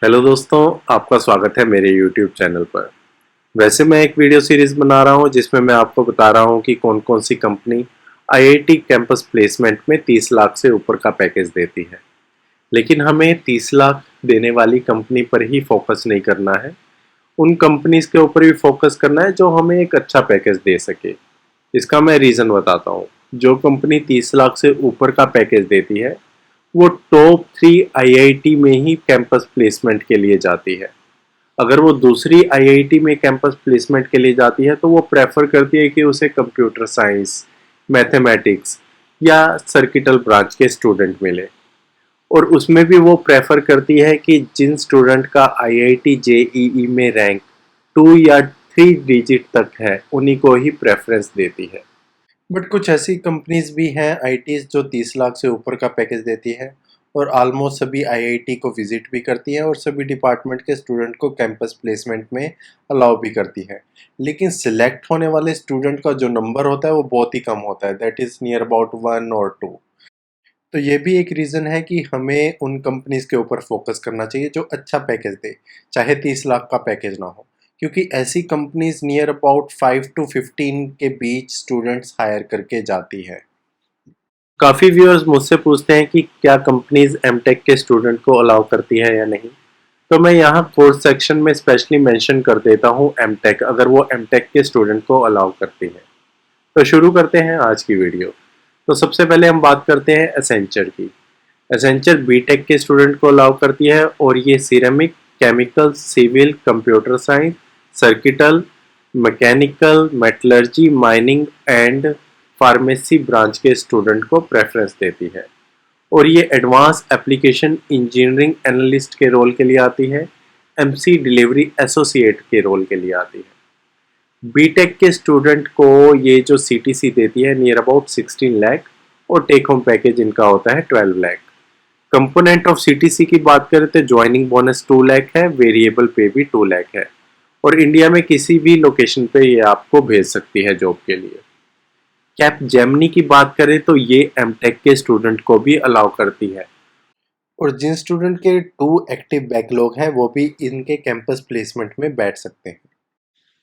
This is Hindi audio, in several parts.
हेलो दोस्तों, आपका स्वागत है मेरे YouTube चैनल पर। वैसे मैं एक वीडियो सीरीज बना रहा हूं जिसमें मैं आपको बता रहा हूं कि कौन कौन सी कंपनी IIT कैंपस प्लेसमेंट में 30 लाख से ऊपर का पैकेज देती है। लेकिन हमें 30 लाख देने वाली कंपनी पर ही फोकस नहीं करना है, उन कंपनीज के ऊपर भी फोकस करना है जो हमें एक अच्छा पैकेज दे सके। इसका मैं रीज़न बताता हूँ। जो कंपनी 30 लाख से ऊपर का पैकेज देती है वो टॉप 3 IIT में ही कैंपस प्लेसमेंट के लिए जाती है। अगर वो दूसरी IIT में कैंपस प्लेसमेंट के लिए जाती है तो वो प्रेफर करती है कि उसे कंप्यूटर साइंस, मैथमेटिक्स या सर्किटल ब्रांच के स्टूडेंट मिले। और उसमें भी वो प्रेफर करती है कि जिन स्टूडेंट का IIT JEE में रैंक 2 या 3 डिजिट तक है उन्हीं को ही प्रेफरेंस देती है। बट कुछ ऐसी कंपनीज भी हैं IITs जो 30 लाख से ऊपर का पैकेज देती है और ऑलमोस्ट सभी IIT को विजिट भी करती हैं और सभी डिपार्टमेंट के स्टूडेंट को कैंपस प्लेसमेंट में अलाउ भी करती है। लेकिन सिलेक्ट होने वाले स्टूडेंट का जो नंबर होता है वो बहुत ही कम होता है, दैट इज़ नियर अबाउट 1 और 2। तो ये भी एक रीज़न है कि हमें उन कंपनीज के ऊपर फोकस करना चाहिए जो अच्छा पैकेज दे, चाहे 30 लाख का पैकेज ना हो, क्योंकि ऐसी कंपनीज नियर अबाउट 5 to 15 के बीच स्टूडेंट्स हायर करके जाती है। काफ़ी व्यूअर्स मुझसे पूछते हैं कि क्या कंपनीज एमटेक के स्टूडेंट को अलाउ करती है या नहीं। तो मैं यहाँ कोर्स सेक्शन में स्पेशली मेंशन कर देता हूँ एमटेक, अगर वो एमटेक के स्टूडेंट को अलाउ करती है। तो शुरू करते हैं आज की वीडियो। तो सबसे पहले हम बात करते हैं एसेंचर की। एसेंचर बीटेक के स्टूडेंट को अलाउ करती है और ये ceramic, chemical, civil, computer science, circuital, mechanical, metallurgy, mining and pharmacy branch के स्टूडेंट को प्रेफरेंस देती है। और ये एडवांस एप्लीकेशन इंजीनियरिंग एनालिस्ट के रोल के लिए आती है, MC डिलीवरी एसोसिएट के रोल के लिए आती है। बीटेक के स्टूडेंट को ये जो CTC देती है नियर अबाउट 16 लाख और टेक होम पैकेज इनका होता है 12 लाख। कंपोनेंट ऑफ CTC की बात करें तो ज्वाइनिंग बोनस 2 लाख है, वेरिएबल पे भी 2 लाख है और इंडिया में किसी भी लोकेशन पे ये आपको भेज सकती है जॉब के लिए। कैप जेमिनी की बात करें तो ये एमटेक के स्टूडेंट को भी अलाउ करती है और जिन स्टूडेंट के 2 एक्टिव बैकलॉग हैं वो भी इनके कैंपस प्लेसमेंट में बैठ सकते हैं।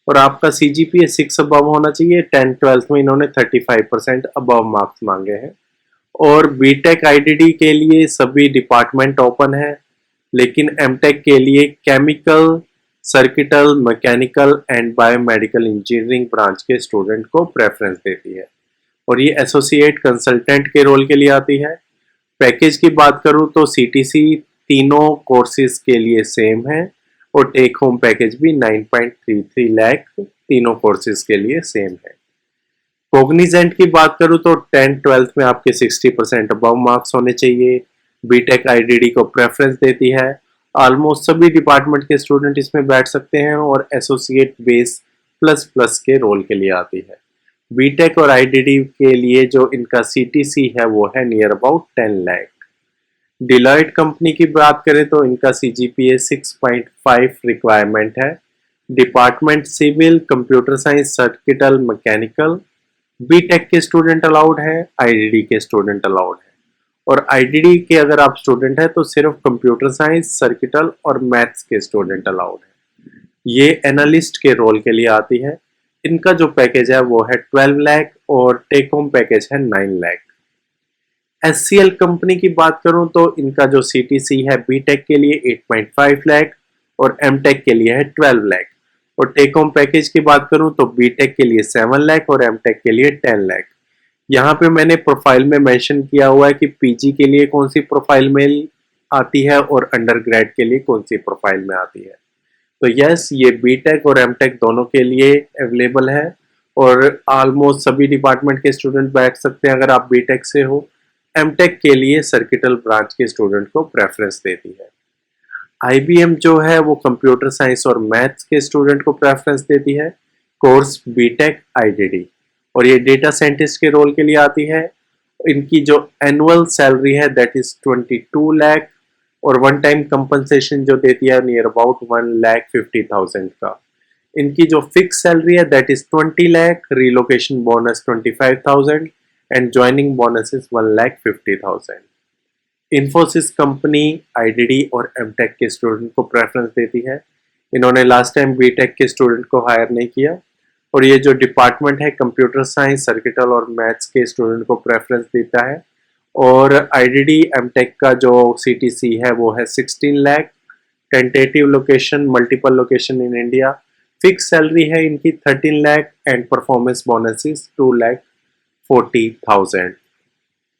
और आपका CGPA 6 अबव होना चाहिए। 10th-12th में इन्होंने 35% अबव मार्क्स मांगे हैं। और बीटेक IDD के लिए सभी डिपार्टमेंट ओपन है, लेकिन एमटेक के लिए chemical, circuital, mechanical and biomedical engineering branch के स्टूडेंट को प्रेफरेंस देती है और ये एसोसिएट कंसल्टेंट के रोल के लिए आती है। पैकेज की बात करूं तो CTC तीनों कोर्सेज के लिए सेम है और टेक होम पैकेज भी 9.33 लाख तीनों कोर्सेज के लिए सेम है। कोग्निजेंट की बात करूं तो 10th-12th में आपके 60% अबव मार्क्स होने चाहिए। बीटेक IDD को प्रेफरेंस देती है। ऑलमोस्ट सभी डिपार्टमेंट के स्टूडेंट इसमें बैठ सकते हैं और एसोसिएट बेस प्लस प्लस के रोल के लिए आती है। बीटेक और IDD के लिए जो इनका CTC है वो है near about 10 lakh. Deloitte company की बात करें तो इनका CGPA 6.5 रिक्वायरमेंट है। Department civil, computer science, circuital, mechanical. BTech के स्टूडेंट अलाउड है, IDD के स्टूडेंट अलाउड है। और IDD के अगर आप स्टूडेंट है तो सिर्फ कंप्यूटर साइंस, सर्किटल और मैथ्स के स्टूडेंट अलाउड है। ये एनालिस्ट के रोल के लिए आती है। इनका जो पैकेज है वो है 12 लाख और टेक होम पैकेज है 9 लाख। SCL कंपनी की बात करूं तो इनका जो CTC है बीटेक के लिए 8.5 लाख और एमटेक के लिए है 12 लाख। और टेक होम पैकेज की बात करूं तो बीटेक के लिए 7 लाख और एमटेक के लिए 10 लाख। यहाँ पे मैंने प्रोफाइल में मेंशन किया हुआ है कि PG के लिए कौन सी प्रोफाइल में आती है और अंडर ग्रेड के लिए कौन सी प्रोफाइल में आती है। तो यस, ये बीटेक और एमटेक दोनों के लिए अवेलेबल है और ऑलमोस्ट सभी डिपार्टमेंट के स्टूडेंट बैठ सकते हैं अगर आप बीटेक से हो। एमटेक के लिए सर्किटल ब्रांच के स्टूडेंट को प्रेफरेंस देती है। IBM जो है वो कंप्यूटर साइंस और मैथ्स के स्टूडेंट को प्रेफरेंस देती है, कोर्स बीटेक IDD। और ये डेटा साइंटिस्ट के रोल के लिए आती है। इनकी जो एनुअल सैलरी है दैट इज 22 लाख और वन टाइम कंपनसेशन जो देती है नियर अबाउट 1,50,000 का। इनकी जो फिक्स सैलरी है that is 20 lakh, relocation bonus 25,000 and joining bonus is 1,50,000। Infosys company IDD और एमटेक के स्टूडेंट को प्रेफरेंस देती है। इन्होंने लास्ट टाइम बीटेक के स्टूडेंट को हायर नहीं किया। और ये जो डिपार्टमेंट है कंप्यूटर साइंस, सर्किटल और मैथ्स के स्टूडेंट को प्रेफरेंस देता है। और आईडीडी एमटेक का जो सीटीसी है वो है 16 lakh, tentative location multiple location in India, fix salary है इनकी 13 lakh and performance bonuses 2,40,000।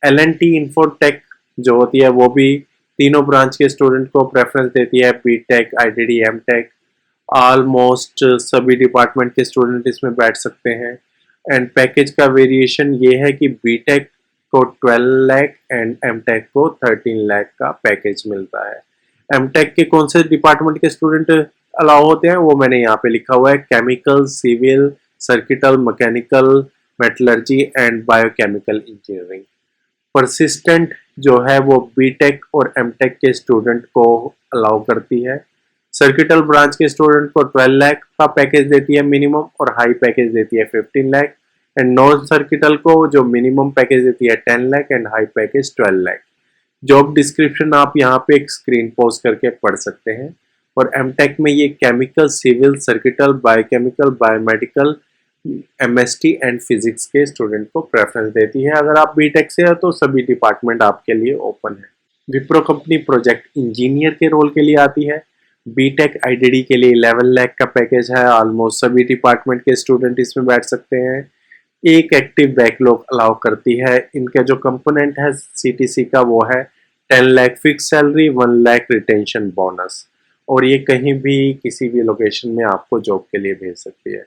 L&T infotech जो होती है वो भी तीनों ब्रांच के स्टूडेंट को प्रेफरेंस देती है, बीटेक, आईडीडी, एमटेक। ऑलमोस्ट सभी डिपार्टमेंट के स्टूडेंट इसमें बैठ सकते हैं। एंड पैकेज का वेरिएशन ये है कि बीटेक को 12 लाख एंड एमटेक को 13 लाख का पैकेज मिलता है। एमटेक के कौन से डिपार्टमेंट के स्टूडेंट अलाउ होते हैं वो मैंने यहाँ पे लिखा हुआ है, chemical, civil, circuital, mechanical, metallurgy and biochemical engineering. Persistent जो है वो बीटेक और एमटेक के स्टूडेंट को अलाउ करती है। सर्किटल ब्रांच के स्टूडेंट को 12 लाख का पैकेज देती है मिनिमम और हाई पैकेज देती है 15 लाख। एंड नॉन सर्किटल को जो मिनिमम पैकेज देती है 10 lakh and high package 12 lakh. Job description आप यहाँ पे एक स्क्रीन पॉज करके पढ़ सकते हैं। और एमटेक में ये chemical, civil, circuital, biochemical, biomedical, MST and physics के स्टूडेंट को प्रेफरेंस देती है। अगर आप बीटेक से हो तो सभी डिपार्टमेंट आपके लिए ओपन है। विप्रो कंपनी प्रोजेक्ट इंजीनियर के रोल के लिए आती है। बीटेक आईडीडी के लिए 11 लाख का पैकेज है। ऑलमोस्ट सभी डिपार्टमेंट के स्टूडेंट इसमें बैठ सकते हैं। एक एक्टिव बैकलॉग अलाउ करती है। इनका जो कंपोनेंट है सीटीसी का वो है 10 lakh fix salary, 1 lakh retention bonus. और ये कहीं भी किसी भी लोकेशन में आपको जॉब के लिए भेज सकती है।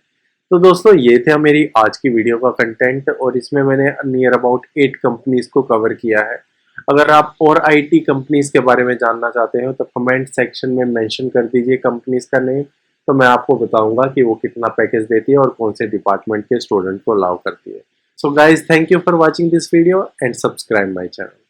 तो दोस्तों ये थे मेरी आज की वीडियो का कंटेंट और इसमें मैंने नियर अबाउट 8 कंपनीज को कवर किया है। अगर आप और आईटी कंपनीज के बारे में जानना चाहते हो तो कमेंट सेक्शन में मेंशन कर दीजिए कंपनीज का नेम, तो मैं आपको बताऊंगा कि वो कितना पैकेज देती है और कौन से डिपार्टमेंट के स्टूडेंट को अलाउ करती है। So guys, thank you for watching this video and subscribe my channel.